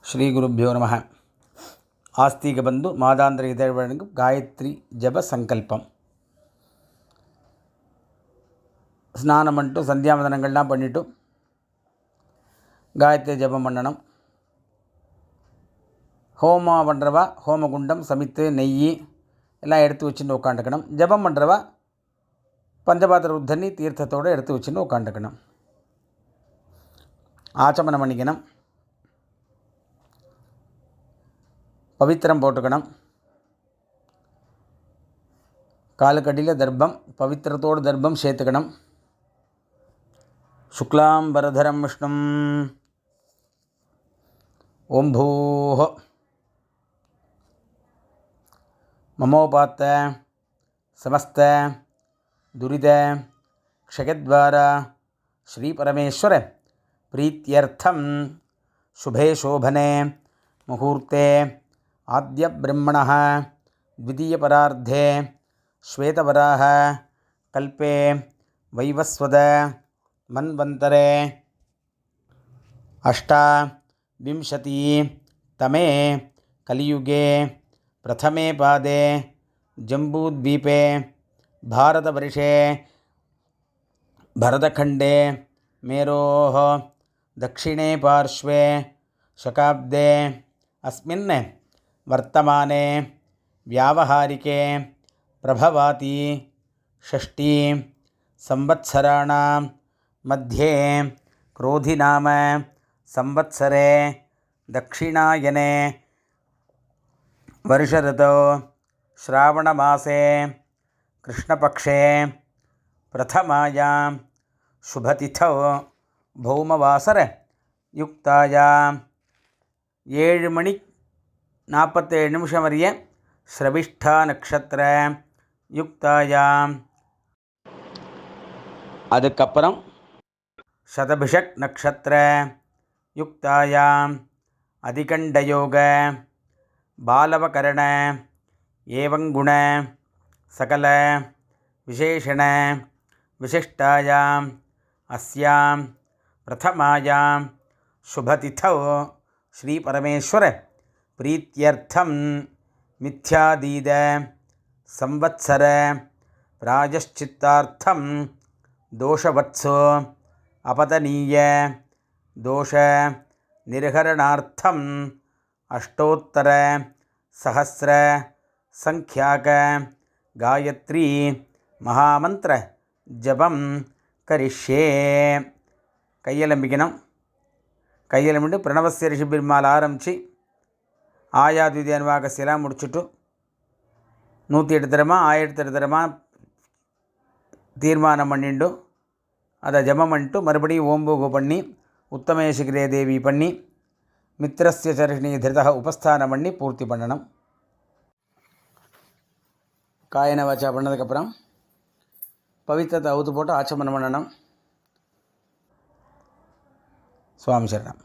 ஸ்ரீ குருப்யோ நம. ஆஸ்திக பந்து மாதாந்திர இதழ் வழங்கும் காயத்ரி ஜப சங்கல்பம். ஸ்நானம் பண்ணிட்டு சந்தியாவந்தனங்கள்லாம் பண்ணிவிட்டு காயத்ரி ஜபம் பண்ணணும். ஹோமம் பண்ணுறவா ஹோமகுண்டம் சமித்து நெய் எல்லாம் எடுத்து வச்சுன்னு உட்காந்துக்கணும். ஜபம் பண்ணுறவா பஞ்சபாத்திர உத்தண்ணி தீர்த்தத்தோடு எடுத்து வச்சுன்னு உட்காந்துக்கணும். ஆச்சமனம் பண்ணிக்கணும். பவித்திரம் போட்டுக்கணும். காலுக்கடியில் தர்ப்பம், பவித்திரத்தோடு தர்ப்பம் சேர்த்துக்கணும். சுக்லாம் வரதரம் விஷ்ணும் ஓம் பூஹ மமோபாத்த சமஸ்த துரித க்ஷயத்வாரா ஸ்ரீ பரமேஸ்வர பிரீத்யர்த்தம் சுபே சோபனே முகூர்த்தே ஆத்ய பிரம்மணः த்விதீய பரார்த்தே ஸ்வேதவராஹ கல்பே வைவஸ்வத மன்வந்தரே அஷ்டாவிம்சதி தமே கலியுगे பிரதமே பாதே ஜம்பூத்வீபே பாரதவர்ஷே भरतखण्डे मेरोः दक्षिणे पार्श्वे शकाब्दे अस्मिन् वर्तमाने व्यावहारिके प्रभवाति षष्ठी संवत्सराणां मध्ये क्रोधिनाम संवत्सरे दक्षिणायने वर्षऋतौ श्रावणमासे कृष्णपक्षे प्रथमायां शुभतिथौ भौमवासर युक्तायां 7 மணி 47 நிமிஷம் வரைய ஸ்ரவிஷ்டா நக்ஷத்திர யுக்தாயாம், அதுக்கப்புறம் சதபிஷக் நக்ஷத்திர யுக்தாயாம் அதிகண்டயோக பாலவகரண ஏவங்குண சகல விசேஷண விசிஷ்டாயாம் அஸ்யாம் பிரதமாயாம் சுபதிதௌ ஸ்ரீ பரமேஸ்வர பிரீத்யர்த்தம் மித்யாதீத சம்வத்சர பிராயஷ்சித்தார்த்தம் தோஷவத்சோ அபதனீய தோஷ நிர்ஹரணார்த்தம் அஷ்டோத்தர சஹஸ்ர சங்க்யாக காயத்ரி மகாமந்திர ஜபம் கரிஷ்யே. கையெலம்பிக்கணும். கையெலம்பிட்டு பிரணவஸ்ய ரிஷிபிர்மால் ஆரம்பித்து ஆயாத்விதி அனுவாகஸ்யெல்லாம் முடிச்சுட்டு 108 தரமாக 1008 தரமாக தீர்மானம் பண்ணிட்டு அதை ஜபம் பண்ணிட்டு மறுபடியும் ஓம்பூகு பண்ணி உத்தமேஷிகிரே தேவி பண்ணி மித்திரஸ்ய சர்ஷினி திருதக உபஸ்தானம் பண்ணி பூர்த்தி பண்ணணும். காயன வாச்சா பண்ணதுக்கப்புறம் பவித்திரத்தை அவுத்து போட்டு ஆச்சமனம் பண்ணணும். சுவாமி சரணம்.